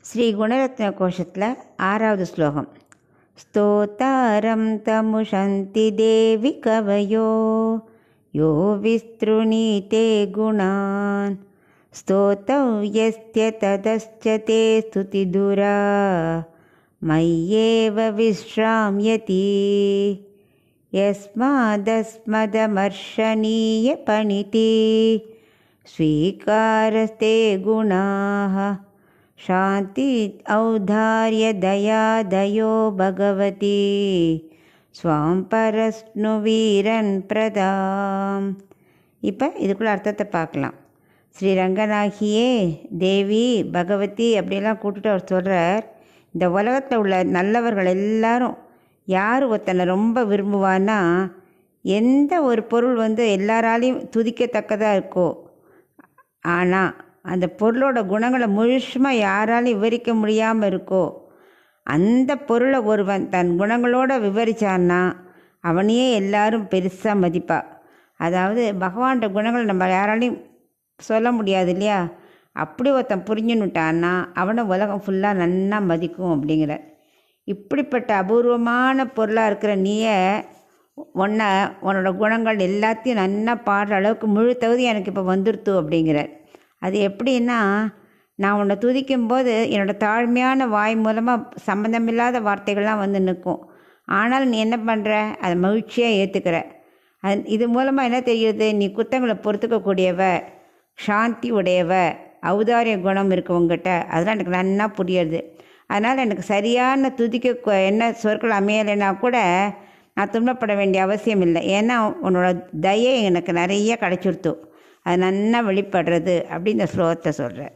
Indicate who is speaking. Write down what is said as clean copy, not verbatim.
Speaker 1: ஸ்ரீ குணரத்ன கோஷத்தில் 6வது ஸ்லோகம். ஸ்தோதாரம் தமுஷந்தி தேவி கவயோ யோ விஸ்த்ருணீதே குணான் ஸ்தோதவ்யஸ்ய ததஸ்சதே ஸ்துதிதுரா மய்யேவ விஸ்ராம்யதி யஸ்மாதஸ்மதமர்ஷனீய பணிதி ஸ்வீகாரஸ்தே குணாः சாந்தி ஔதார்ய தயா தயோ பகவதி ஸ்வாம் பரஸ்னு வீரன் பிரதாம். இப்போ இதுக்குள்ள அர்த்தத்தை பார்க்கலாம். ஸ்ரீரங்கநாகியே தேவி பகவதி அப்படியெல்லாம் கூப்பிட்டு அவர் சொல்கிறார். இந்த உலகத்தில் உள்ள நல்லவர்கள் எல்லாரும் யார் ஒருத்தனை ரொம்ப விரும்புவான்னா, எந்த ஒரு பொருள் எல்லாராலையும் துதிக்கத்தக்கதாக இருக்கோ, ஆனால் அந்த பொருளோட குணங்களை முழுசுமாக யாராலையும் விவரிக்க முடியாமல் இருக்கோ, அந்த பொருளை ஒருவன் தன் குணங்களோடு விவரித்தான்னா அவனையே எல்லாரும் பெருசாக மதிப்பா. அதாவது பகவான்கிட்ட குணங்களை நம்ம யாராலையும் சொல்ல முடியாது இல்லையா? அப்படி ஒருத்தன் புரிஞ்சுன்னுட்டான்னா அவனை உலகம் ஃபுல்லாக நன்னா மதிக்கும் அப்படிங்கிற. இப்படிப்பட்ட அபூர்வமான பொருளாக இருக்கிற நீயே உன்னோட குணங்கள் எல்லாத்தையும் நன்னா பாடுற அளவுக்கு முழு தகுதி எனக்கு இப்போ வந்துடுத்து அப்படிங்கிறார். அது எப்படின்னா, நான் உன்னை துதிக்கும்போது என்னோடய தாழ்மையான வாய் மூலமாக சம்மந்தமில்லாத வார்த்தைகள்லாம் நிற்கும். ஆனால் நீ என்ன பண்ணுற, அதை மகிழ்ச்சியாக ஏற்றுக்கிற. இது மூலமாக என்ன தெரியுது, நீ குத்தங்களை பொறுத்துக்கக்கூடியவ, சாந்தி உடையவ, ஔதாரிய குணம் இருக்கவங்கிட்ட. அதெல்லாம் எனக்கு நன்னா புரியுது. அதனால் எனக்கு சரியான துதிக்க என்ன சொற்கள் அமையலைன்னா கூட நான் துன்பப்பட வேண்டிய அவசியம் இல்லை. ஏன்னா உன்னோட தயை எனக்கு நிறைய கிடைச்சிருத்தோம். அது நன்னா வெளிப்படுறது அப்படின்னு இந்த ஸ்லோகத்தை சொல்கிறேன்.